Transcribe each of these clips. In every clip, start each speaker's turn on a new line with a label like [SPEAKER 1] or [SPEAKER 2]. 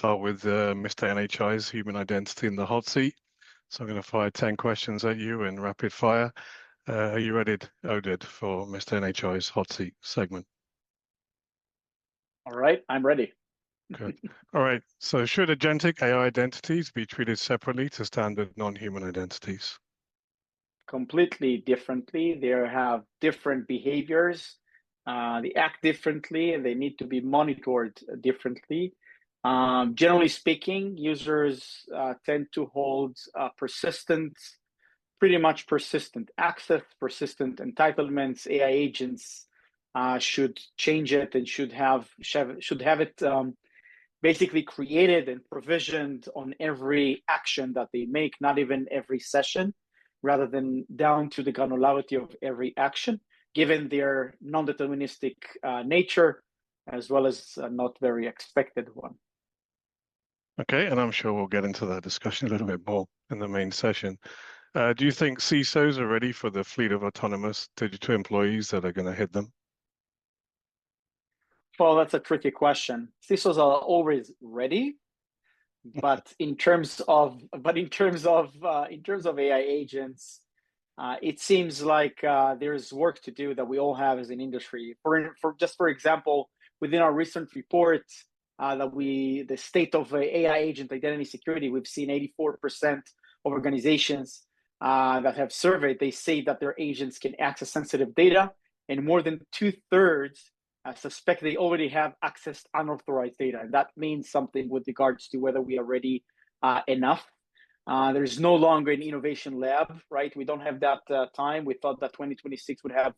[SPEAKER 1] start with Mr. NHI's human identity in the hot seat. So I'm going to fire 10 questions at you in rapid fire. Are you ready, Oded, for Mr. NHI's hot seat segment?
[SPEAKER 2] All right, I'm ready.
[SPEAKER 1] Good. All right. So should agentic AI identities be treated separately to standard non-human identities?
[SPEAKER 2] Completely differently. They have different behaviors. They act differently, and they need to be monitored differently. Generally speaking, users tend to hold pretty much persistent access, persistent entitlements. AI agents should change it and should have it basically created and provisioned on every action that they make, not even every session, rather than down to the granularity of every action, given their non-deterministic nature, as well as not very expected one.
[SPEAKER 1] Okay, and I'm sure we'll get into that discussion a little bit more in the main session. Do you think CISOs are ready for the fleet of autonomous digital employees that are going to hit them?
[SPEAKER 2] Well, that's a tricky question. CISOs are always ready, but in terms of AI agents, it seems like there's work to do that we all have as an industry. For example, within our recent report, the state of AI agent identity security, we've seen 84% of organizations that have surveyed, they say that their agents can access sensitive data, and more than 2/3 suspect they already have accessed unauthorized data. And that means something with regards to whether we are ready enough. There's no longer an innovation lab, right? We don't have that time. We thought that 2026 would have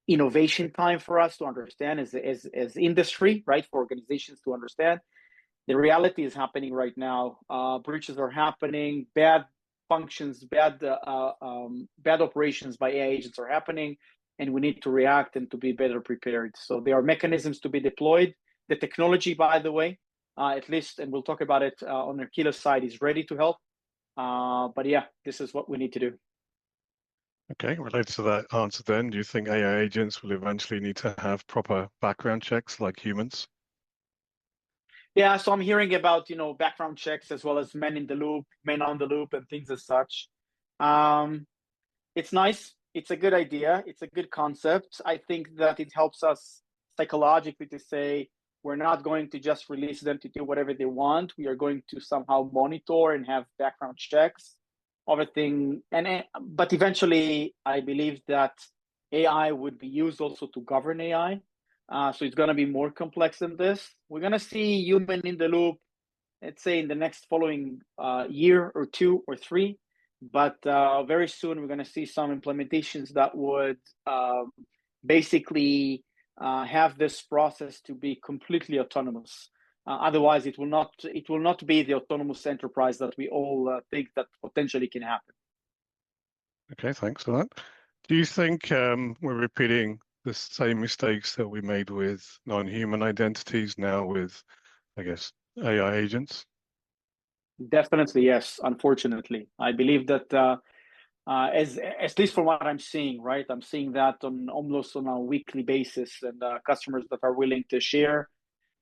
[SPEAKER 2] innovation time for us to understand as industry, right? For organizations to understand. The reality is happening right now. Breaches are happening. Bad functions, bad operations by AI agents are happening, and we need to react and to be better prepared. So there are mechanisms to be deployed. The technology, by the way, at least, and we'll talk about it on the Akeyless side, is ready to help. But yeah, this is what we need to do.
[SPEAKER 1] Okay, related to that answer then, do you think AI agents will eventually need to have proper background checks like humans?
[SPEAKER 2] Yeah, so I'm hearing about, background checks as well as men on the loop and things as such. It's nice. It's a good idea. It's a good concept. I think that it helps us psychologically to say we're not going to just release them to do whatever they want. We are going to somehow monitor and have background checks of everything. But eventually, I believe that AI would be used also to govern AI. So it's going to be more complex than this. We're going to see human in the loop, let's say in the next following year or 2 or 3. But very soon, we're going to see some implementations that would basically have this process to be completely autonomous. Otherwise, it will not be the autonomous enterprise that we all think that potentially can happen.
[SPEAKER 1] Okay, thanks for that. Do you think we're repeating the same mistakes that we made with non-human identities now with, I guess, AI agents?
[SPEAKER 2] Definitely, yes. Unfortunately, I believe that as at least from what I'm seeing, right? I'm seeing that almost on a weekly basis, and customers that are willing to share.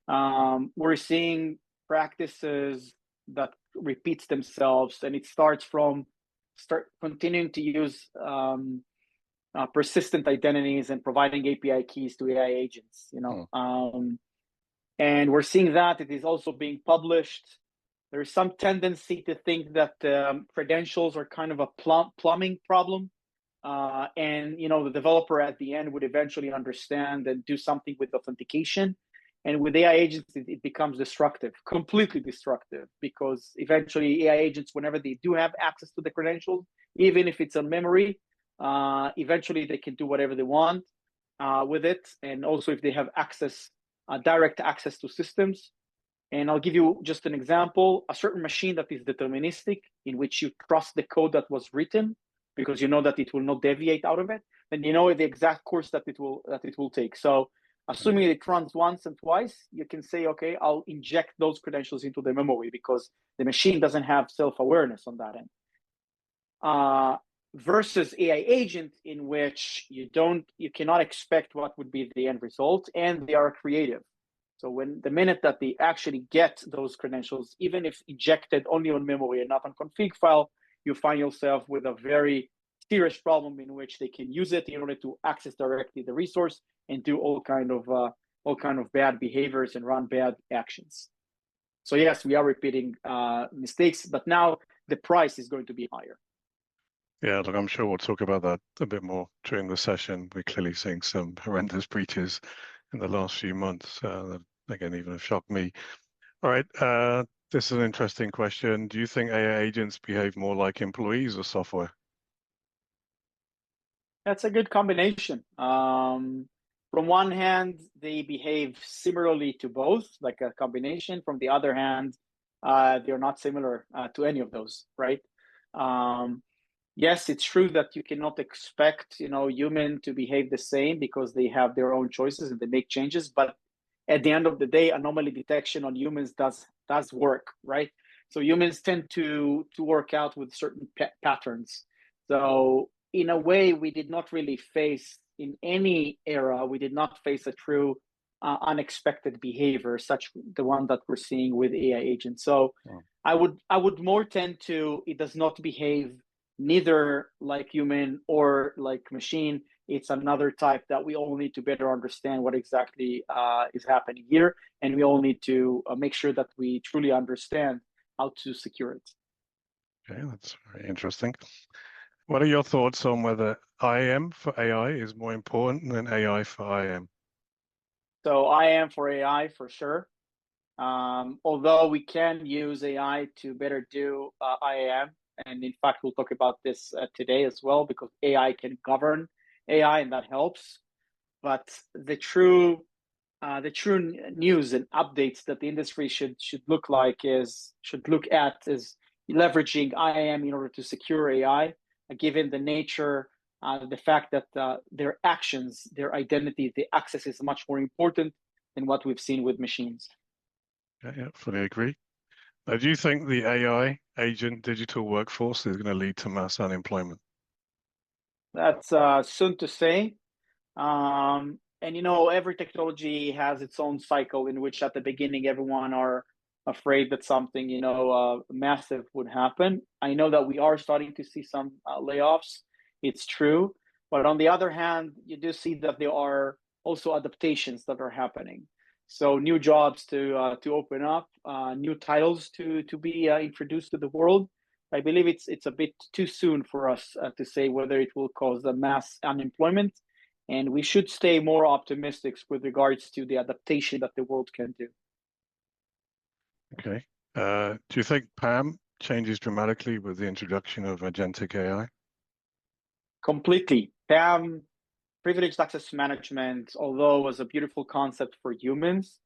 [SPEAKER 2] We're seeing practices that repeats themselves, and it starts from continuing to use persistent identities and providing API keys to AI agents. And we're seeing that it is also being published. There is some tendency to think that credentials are kind of a plumbing problem. And the developer at the end would eventually understand and do something with authentication. And with AI agents, it becomes destructive, completely destructive, because eventually AI agents, whenever they do have access to the credentials, even if it's a memory, eventually they can do whatever they want with it. And also if they have direct access to systems. And I'll give you just an example, a certain machine that is deterministic, in which you trust the code that was written, because you know that it will not deviate out of it, then you know the exact course that it will take. So assuming it runs once and twice, you can say, okay, I'll inject those credentials into the memory because the machine doesn't have self-awareness on that end. Versus AI agent, in which you cannot expect what would be the end result, and they are creative. So the minute that they actually get those credentials, even if injected only on memory and not on config file, you find yourself with a very serious problem in which they can use it in order to access directly the resource and do all kind of bad behaviors and run bad actions. So yes, we are repeating mistakes, but now the price is going to be higher.
[SPEAKER 1] Yeah, look, I'm sure we'll talk about that a bit more during the session. We're clearly seeing some horrendous breaches in the last few months that, again, even have shocked me. All right, this is an interesting question. Do you think AI agents behave more like employees or software?
[SPEAKER 2] That's a good combination. From one hand, they behave similarly to both, like a combination. From the other hand, they're not similar to any of those, right? Yes, it's true that you cannot expect, human to behave the same because they have their own choices and they make changes. But at the end of the day, anomaly detection on humans does work, right? So humans tend to work out with certain patterns. So in a way, we did not really face in any era, we did not face a true unexpected behavior, such the one that we're seeing with AI agents. So I would more tend to, it does not behave neither like human or like machine. It's another type that we all need to better understand what exactly is happening here, and we all need to make sure that we truly understand how to secure it.
[SPEAKER 1] Okay, that's very interesting. What are your thoughts on whether IAM for AI is more important than AI for IAM?
[SPEAKER 2] So I am for AI for sure. Although we can use AI to better do IAM, and in fact, we'll talk about this today as well, because AI can govern AI, and that helps. But the true news and updates that the industry should look at is leveraging IAM in order to secure AI, given the nature, the fact that their actions, their identity, the access is much more important than what we've seen with machines.
[SPEAKER 1] Yeah, fully agree. Do you think the AI agent digital workforce is going to lead to mass unemployment?
[SPEAKER 2] That's soon to say. And every technology has its own cycle in which at the beginning everyone are afraid that something massive would happen. I know that we are starting to see some layoffs. It's true, but on the other hand, you do see that there are also adaptations that are happening. So new jobs to open up, new titles to be introduced to the world. I believe it's a bit too soon for us to say whether it will cause a mass unemployment, and we should stay more optimistic with regards to the adaptation that the world can do.
[SPEAKER 1] Okay. Do you think PAM changes dramatically with the introduction of agentic AI?
[SPEAKER 2] Completely. PAM, privileged access management, although was a beautiful concept for humans,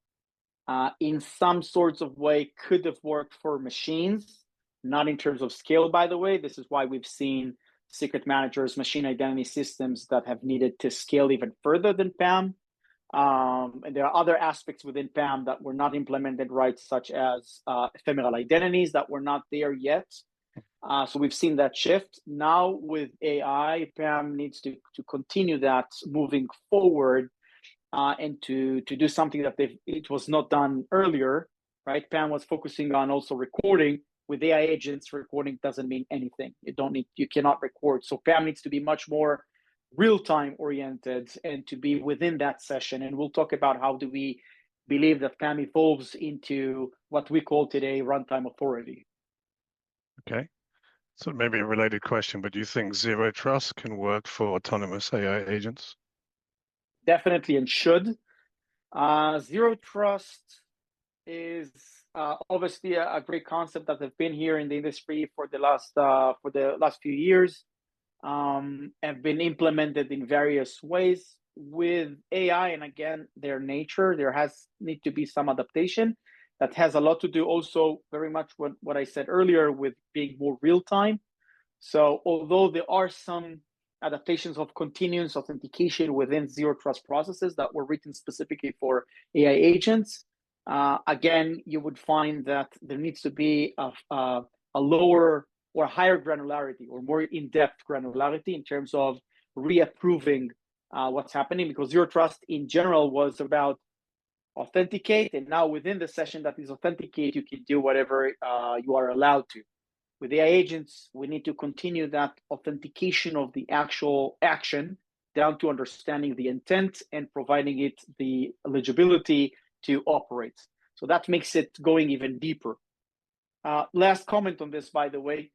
[SPEAKER 2] in some sorts of way could have worked for machines, not in terms of scale, by the way. This is why we've seen secret managers, machine identity systems that have needed to scale even further than PAM. And there are other aspects within PAM that were not implemented right, such as ephemeral identities that were not there yet. So we've seen that shift. Now with AI, PAM needs to continue that moving forward, and to do something that it was not done earlier, right? PAM was focusing on also recording. With AI agents, recording doesn't mean anything. You cannot record. So PAM needs to be much more real-time oriented and to be within that session. And we'll talk about how do we believe that PAM evolves into what we call today runtime authority.
[SPEAKER 1] Okay. So maybe a related question, but do you think zero trust can work for autonomous AI agents?
[SPEAKER 2] Definitely, and should. Zero trust is obviously a great concept that has been here in the industry for the last few years, have been implemented in various ways with AI. And again, their nature, there has need to be some adaptation that has a lot to do also very much what I said earlier with being more real time. So although there are some adaptations of continuous authentication within zero trust processes that were written specifically for AI agents, again, you would find that there needs to be a lower or higher granularity or more in-depth granularity in terms of reapproving what's happening, because zero trust in general was about authenticate, and now within the session that is authenticate, you can do whatever you are allowed to. With AI agents, we need to continue that authentication of the actual action down to understanding the intent and providing it the eligibility to operate. So that makes it going even deeper. Last comment on this, by the way,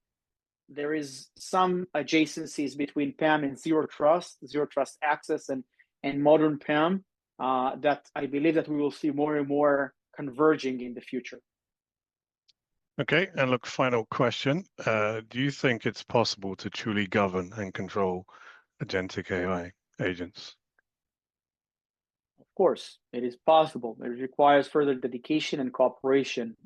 [SPEAKER 2] there is some adjacencies between PAM and zero trust access, and modern PAM that I believe that we will see more and more converging in the future.
[SPEAKER 1] Okay, and look, final question. Do you think it's possible to truly govern and control agentic AI agents?
[SPEAKER 2] Of course, it is possible. It requires further dedication and cooperation.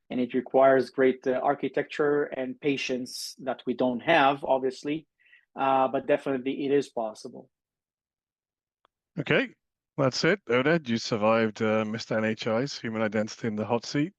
[SPEAKER 2] And it requires great architecture and patience that we don't have, obviously, but definitely it is possible.
[SPEAKER 1] Okay, that's it. Oded, you survived Mr. NHI's human identity in the hot seat.